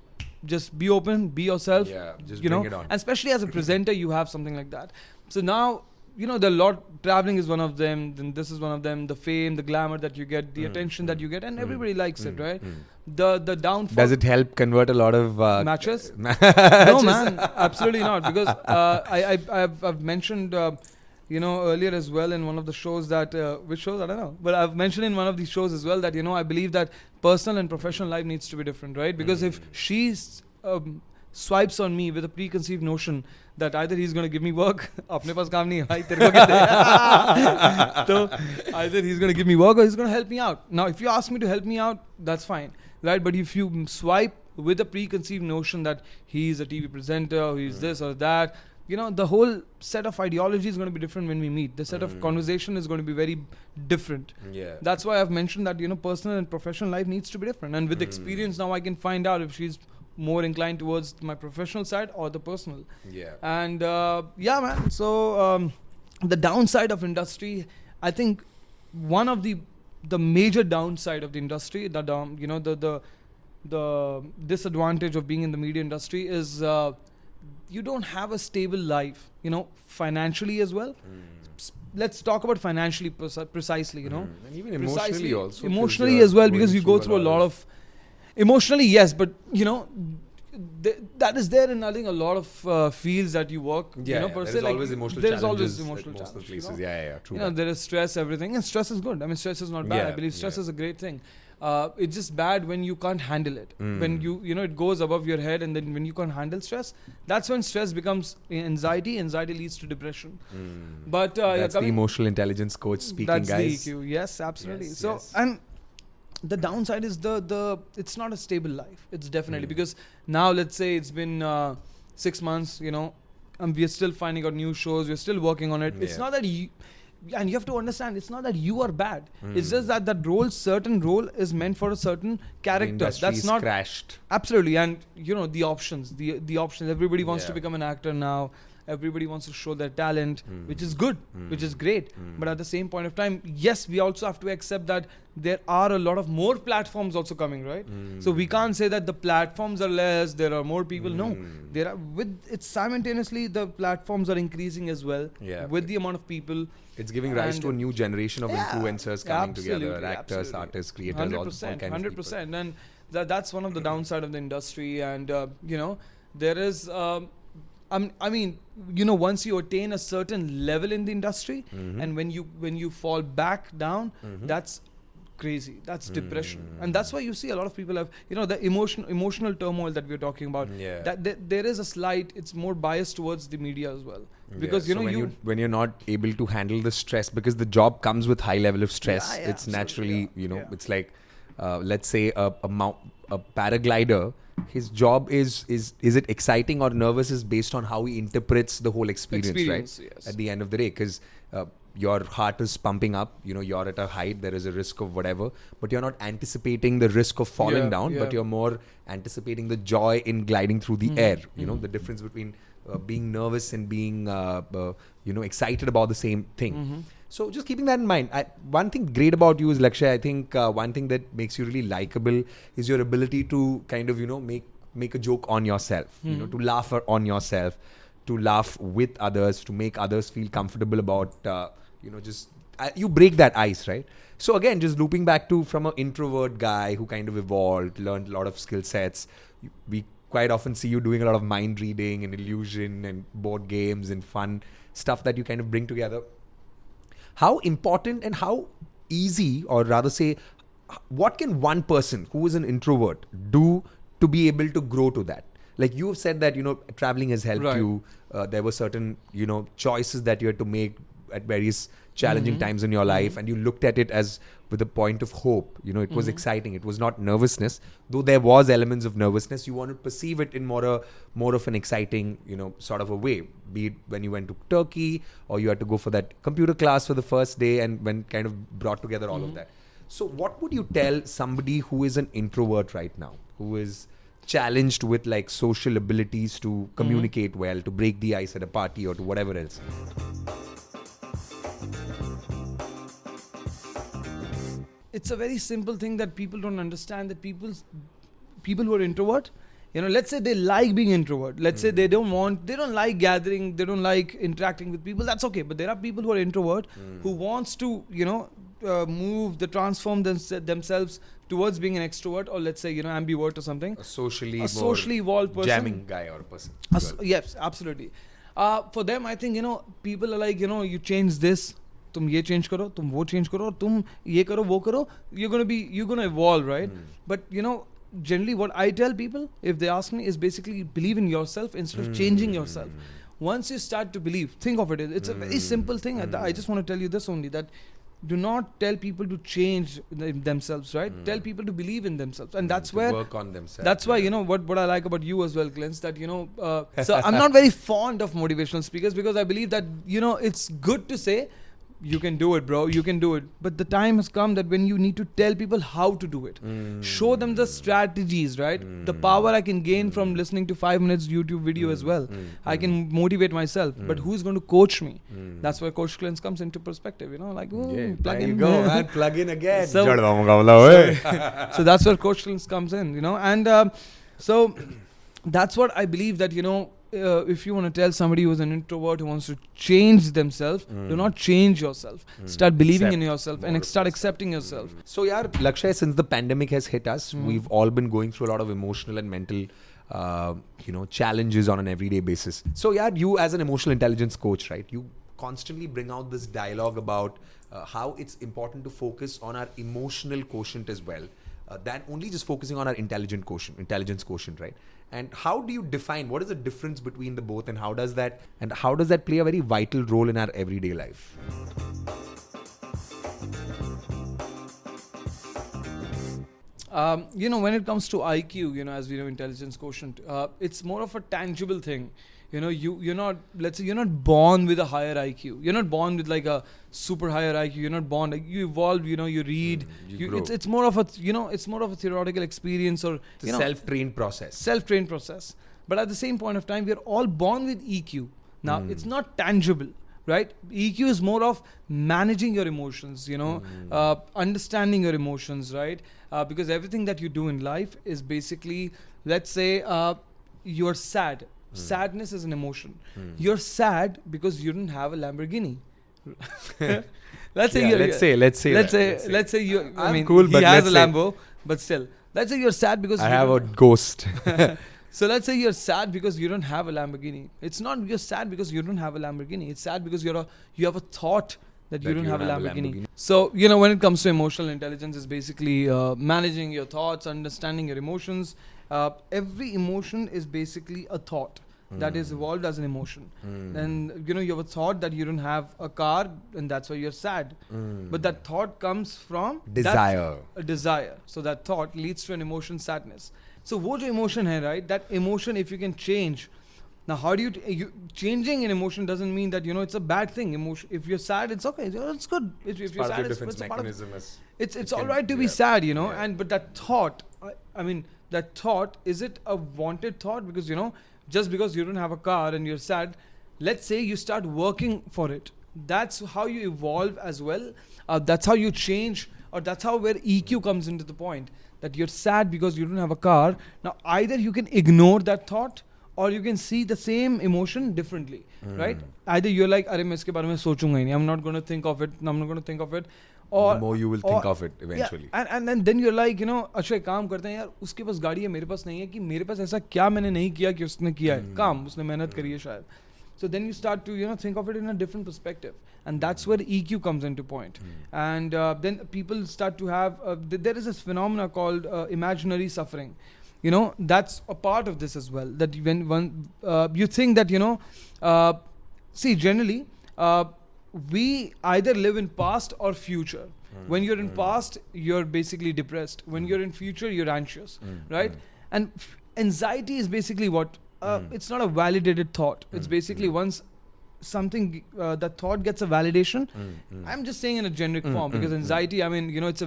just be open, be yourself, just bring it on. And especially as a presenter you have something like that. So now there are a lot. Traveling is one of them, then this is one of them. The fame, the glamour that you get, the attention that you get, and everybody likes it, right? The downfall. Does it help convert a lot of matches? No, man, absolutely not. Because I've mentioned earlier as well in one of the shows that which shows I don't know, but I've mentioned in one of these shows as well that I believe that personal and professional life needs to be different, right? Because if she's swipes on me with a preconceived notion that either he's going to give me work, apne paas kaam nahi hai, tere ko kehte hain. So either he's going to give me work or he's going to help me out. Now, if you ask me to help me out, that's fine, right? But if you swipe with a preconceived notion that he's a TV presenter, he's this or that, the whole set of ideology is going to be different when we meet. The set of conversation is going to be very different. That's why I've mentioned that personal and professional life needs to be different. And with experience now, I can find out if she's more inclined towards my professional side or the personal. And man. So the downside of industry, I think one of the major downside of the industry, the disadvantage of being in the media industry is you don't have a stable life, financially as well. Let's talk about financially precisely, And even emotionally also. Emotionally as well, because you go through a lot of emotionally, yes, but that is there in I think a lot of fields that you work. There's always emotional challenges. There's always emotional challenges. Places. True. There is stress, everything, and stress is good. I mean, stress is not bad. I believe stress is a great thing. It's just bad when you can't handle it. When it goes above your head, and then when you can't handle stress, that's when stress becomes anxiety. Anxiety leads to depression. But that's the emotional intelligence coach speaking, that's guys. The EQ. Yes, absolutely. And the downside is it's not a stable life. It's definitely because now let's say it's been 6 months, we are still finding out new shows. We're still working on it. It's not that you... And you have to understand, it's not that you are bad. It's just that certain role is meant for a certain character. The industry That's not crashed. Absolutely. And the options, the options. Everybody wants to become an actor now. Everybody wants to show their talent, which is good, which is great. But at the same point of time, yes, we also have to accept that there are a lot of more platforms also coming, right? So we can't say that the platforms are less, there are more people. No, there are simultaneously the platforms are increasing as well with the amount of people. It's giving rise to a new generation of influencers coming together, actors, artists, creators, 100%, 100%. And that's one of the downside of the industry. And there is. Once you attain a certain level in the industry, and when you fall back down, that's crazy. That's depression. And that's why you see a lot of people have, the emotional turmoil that we're talking about. That there is a slight, it's more biased towards the media as well. Because, when you're not able to handle the stress, because the job comes with high level of stress, it's naturally, it's like, let's say a paraglider, his job is it exciting or nervous is based on how he interprets the whole experience, right? Yes. At the end of the day, because your heart is pumping up, you're at a height, there is a risk of whatever, but you're not anticipating the risk of falling down, but you're more anticipating the joy in gliding through the air. The difference between being nervous and being excited about the same thing. So just keeping that in mind, one thing great about you is, Lakshay, I think one thing that makes you really likable is your ability to kind of, make a joke on yourself, to laugh on yourself, to laugh with others, to make others feel comfortable about, you break that ice, right? So again, just looping back to from an introvert guy who kind of evolved, learned a lot of skill sets. We quite often see you doing a lot of mind reading and illusion and board games and fun stuff that you kind of bring together. How important and how easy, or rather say, what can one person who is an introvert do to be able to grow to that? Like you've said that, traveling has helped you. There were certain, choices that you had to make at various challenging times in your life, and you looked at it as with a point of hope. It was exciting. It was not nervousness, though there was elements of nervousness. You want to perceive it in more of an exciting, sort of a way. Be it when you went to Turkey, or you had to go for that computer class for the first day, and when kind of brought together all of that. So what would you tell somebody who is an introvert right now, who is challenged with like social abilities to communicate well, to break the ice at a party or to whatever else? It's a very simple thing that people don't understand, that people who are introvert, let's say they like being introvert. Let's say they don't like gathering, they don't like interacting with people. That's okay. But there are people who are introvert who wants to, transform themselves towards being an extrovert, or let's say, ambivert or something. A socially evolved person. Jamming guy or person. Yes, absolutely. For them, I think, people are like, you change this. तुम ये change करो, तुम वो change करो, तुम ये करो, वो करो. You're gonna evolve, right? But generally what I tell people, if they ask me, is basically believe in yourself instead of changing yourself. Once you start to believe, think of it. It's a very simple thing. I just want to tell you this only, that do not tell people to change themselves, right? Tell people to believe in themselves, and that's where work on themselves. That's why what I like about you as well, Glens, that so I'm not very fond of motivational speakers, because I believe that it's good to say, you can do it, bro, you can do it. But the time has come that when you need to tell people how to do it. Show them the strategies, right? The power I can gain from listening to 5 minutes YouTube video as well. I can motivate myself. But who's going to coach me? That's where Coach Glens comes into perspective, like, plug in. Go, man, plug in again. So that's where Coach Glens comes in, and so that's what I believe, that, if you want to tell somebody who's an introvert who wants to change themselves, do not change yourself. Start believing in yourself and start accepting yourself. So, Lakshay, since the pandemic has hit us, we've all been going through a lot of emotional and mental, challenges on an everyday basis. So, you as an emotional intelligence coach, right? You constantly bring out this dialogue about how it's important to focus on our emotional quotient as well, than only just focusing on our intelligence quotient, right? And how do you define what is the difference between the both, and how does that play a very vital role in our everyday life? When it comes to IQ, as we know, intelligence quotient, it's more of a tangible thing. You're not, let's say, you're not born with a higher IQ. You're not born with like a super higher IQ. You're not born, like, you evolve, you read. It's more of a, it's more of a theoretical experience, or, it's a self-trained process. Self-trained process. But at the same point of time, we are all born with EQ. Now, it's not tangible, right? EQ is more of managing your emotions, understanding your emotions, right? Because everything that you do in life is basically, let's say, you're sad. Sadness is an emotion. You're sad because you didn't have a Lamborghini. Let's say you. I mean, cool, but he has a Lambo, but still, let's say you're sad because I have a ghost. So let's say you're sad because you don't have a Lamborghini. It's not you're sad because you don't have a Lamborghini. It's sad because you have a thought that you don't have a Lamborghini. So, when it comes to emotional intelligence, is basically managing your thoughts, understanding your emotions. Every emotion is basically a thought that is evolved as an emotion. And, you have a thought that you don't have a car, and that's why you're sad. But that thought comes from desire. A desire. So that thought leads to an emotion, sadness. So what emotion hai, right? That emotion, if you can change. Now, how do you changing an emotion doesn't mean that, it's a bad thing. Emotion. If you're sad, it's okay. It's good. If you're sad, it's all right to be sad, but that thought, that thought, is it a wanted thought? Because, just because you don't have a car and you're sad, let's say you start working for it. That's how you evolve as well. That's how you change, or that's how where EQ comes into the point. That you're sad because you don't have a car. Now, either you can ignore that thought, or you can see the same emotion differently, right? Either you're like, "Arey, main iske bare mein sochunga hi nahi. I'm not going to think of it. I'm not going to think of it." Or the more you will think of it eventually. Yeah, and then you're like, अच्छा एक काम करते हैं यार, उसके पास गाड़ी है, मेरे पास नहीं है, कि मेरे पास ऐसा क्या मैंने नहीं किया कि उसने किया है, काम उसने मेहनत करी है शायद. So then you start to think of it in a different perspective, and that's where EQ comes into point. And then people start to have there is this phenomena called imaginary suffering. That's a part of this as well. That when you think that see, generally we either live in past or future. When you're in past, you're basically depressed. When you're in future, you're anxious, right? And anxiety is basically what. It's not a validated thought. It's basically once something that thought gets a validation. I'm just saying in a generic form, because anxiety, it's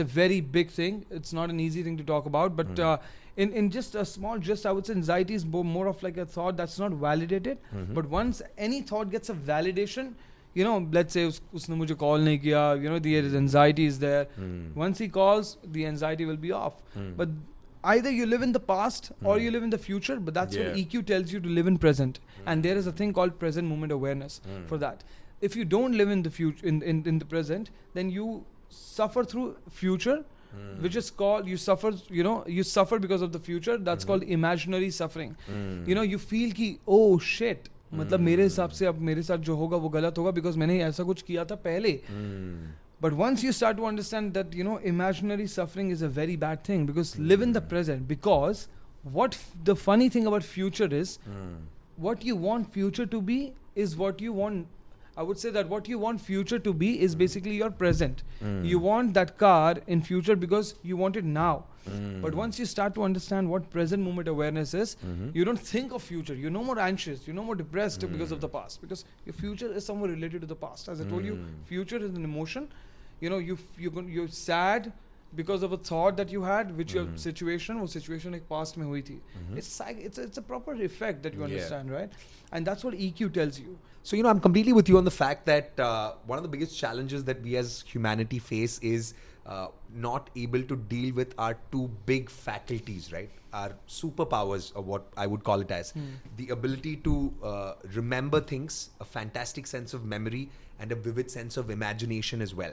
a very big thing. It's not an easy thing to talk about, but in just a small gist, I would say anxiety is more of like a thought that's not validated. But once any thought gets a validation, let's say usne mujhe call nahi kiya, the anxiety is there. Once he calls, the anxiety will be off. But either you live in the past or you live in the future, but that's what EQ tells you, to live in present. And there is a thing called present moment awareness for that. If you don't live in the future, in the present, then you suffer through future, which is called, you suffer because of the future. That's called imaginary suffering. You feel ki, oh shit, मतलब मेरे हिसाब से अब मेरे साथ जो होगा वो गलत होगा, because मैंने ऐसा कुछ किया था पहले. But once you start to understand that, imaginary suffering is a very bad thing, because live in the present. Because the funny thing about future is, what you want future to be is what you want. I would say that what you want future to be is basically your present. You want that car in future because you want it now. But once you start to understand what present moment awareness is, you don't think of future. You're no more anxious. You're no more depressed because of the past. Because your future is somewhere related to the past. As I told you, future is an emotion. You're sad because of a thought that you had, which your situation एक past में हुई थी. It's a proper effect that you understand, right? And that's what EQ tells you. So, I'm completely with you on the fact that one of the biggest challenges that we as humanity face is not able to deal with our two big faculties, right? Our superpowers, or what I would call it as. The ability to remember things, a fantastic sense of memory, and a vivid sense of imagination as well.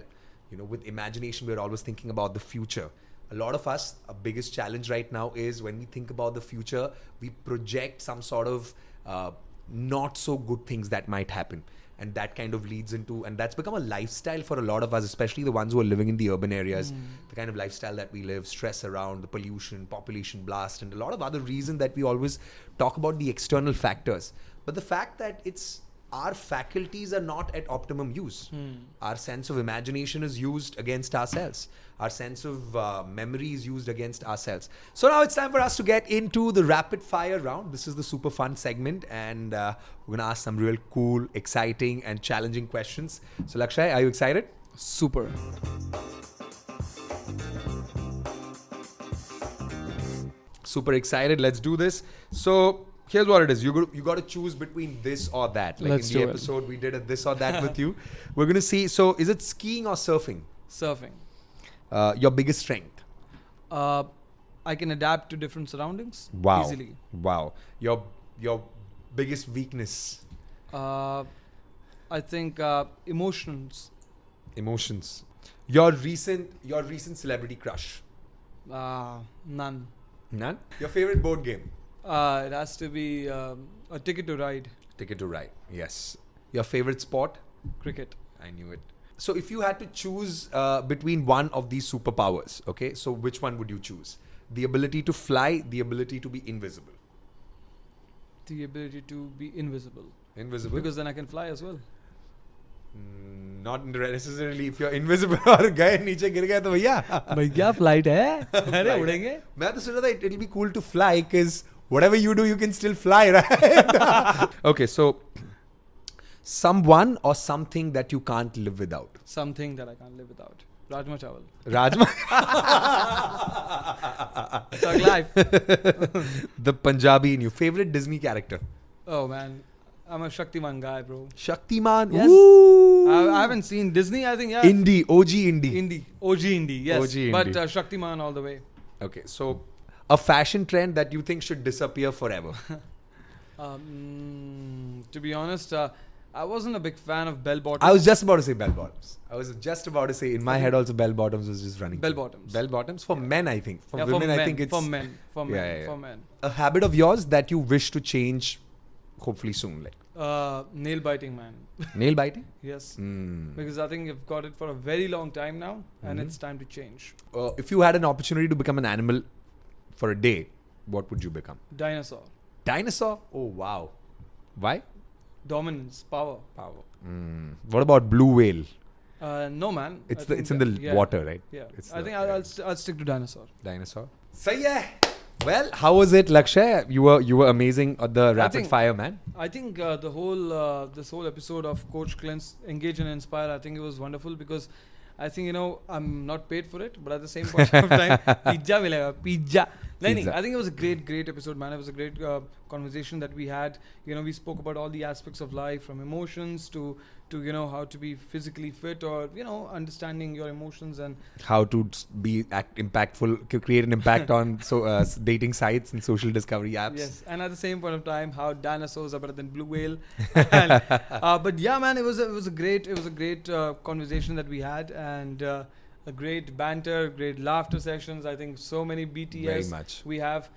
With imagination, we're always thinking about the future. A lot of us, our biggest challenge right now is when we think about the future, we project some sort of not so good things that might happen. And that kind of leads into, and that's become a lifestyle for a lot of us, especially the ones who are living in the urban areas, the kind of lifestyle that we live, stress around, the pollution, population blast, and a lot of other reasons that we always talk about the external factors. But the fact that it's our faculties are not at optimum use. Our sense of imagination is used against ourselves. Our sense of memory is used against ourselves. So now it's time for us to get into the rapid fire round. This is the super fun segment, and we're going to ask some real cool, exciting and challenging questions. So Lakshay, are you excited? Super. Super excited. Let's do this. So here's what it is. You got to choose between this or that. Like Let's in the do episode, we did a this or that with you. We're going to see. So is it skiing or surfing? Surfing. Your biggest strength? I can adapt to different surroundings easily. Wow. Your biggest weakness? I think emotions. Emotions. Your recent celebrity crush? None. None? Your favorite board game? It has to be a Ticket to Ride. Ticket to Ride. Yes. Your favorite sport? Cricket. I knew it. So if you had to choose between one of these superpowers, okay, so which one would you choose? The ability to fly, the ability to be invisible. The ability to be invisible. Invisible? Because then I can fly as well. Not necessarily. If you're invisible और गए नीचे गिर गए तो भैया भाई क्या flight है? अरे उड़ेंगे? मैं तो सोच रहा था it'll be cool to fly because whatever you do you can still fly, right? Okay, so someone or something that you can't live without. Something that I can't live without. Rajma chawal. Rajma. Thug life. The Punjabi in you. Favorite Disney character? Oh man, I'm a Shaktiman guy, bro. Shaktiman. Yes. Ooh. I haven't seen Disney. I think yeah. Indie. OG Indie. Indie. OG Indie. Yes. OG Indie. But Shaktiman all the way. Okay, so a fashion trend that you think should disappear forever. To be honest, I wasn't a big fan of bell bottoms. I was just about to say bell bottoms. I was just about to say in my head also bell bottoms was just running. Bell bottoms. Bell bottoms for men, I think. For yeah, women, for men, I think it's for men. For men. Yeah. For men. A habit of yours that you wish to change, hopefully soon, like Nail biting, man. nail biting. Yes. Because I think I've got it for a very long time now, and it's time to change. If you had an opportunity to become an animal for a day, what would you become? Dinosaur. Dinosaur? Oh wow. Why? Dominance. Power. What about blue whale? No, man. It's in the water, right? Yeah. I think I'll stick to dinosaur. Dinosaur. So yeah. Well, how was it, Lakshay? You were amazing at the rapid fire, man. I think the whole this whole episode of Coach Clint's Engage and Inspire, I think it was wonderful because I think I'm not paid for it, but at the same point of time, pizza milega, pizza. I think it was a great episode, man. It was a great conversation that we had. We spoke about all the aspects of life, from emotions to how to be physically fit, or understanding your emotions and how to be impactful, create an impact on dating sites and social discovery apps. Yes, and at the same point of time, how dinosaurs are better than blue whale. But yeah, man, it was a great conversation that we had, and a great banter, great laughter sessions. I think so many BTS we have,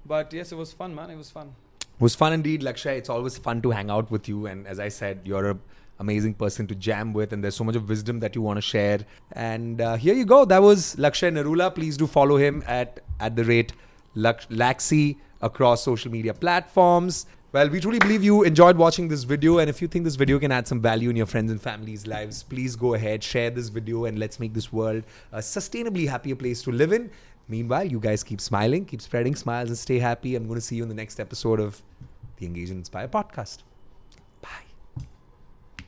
but yes, it was fun, man. It was fun. It was fun indeed, Lakshay. It's always fun to hang out with you, and as I said, you're a amazing person to jam with, and there's so much of wisdom that you want to share. And here you go. That was LAKSHAY NARULA. Please do follow him at the rate LAKSHAY across social media platforms. Well, we truly believe you enjoyed watching this video, and if you think this video can add some value in your friends and family's lives, please go ahead, share this video, and let's make this world a sustainably happier place to live in. Meanwhile, you guys keep smiling, keep spreading smiles, and stay happy. I'm going to see you in the next episode of the Engage and Inspire podcast.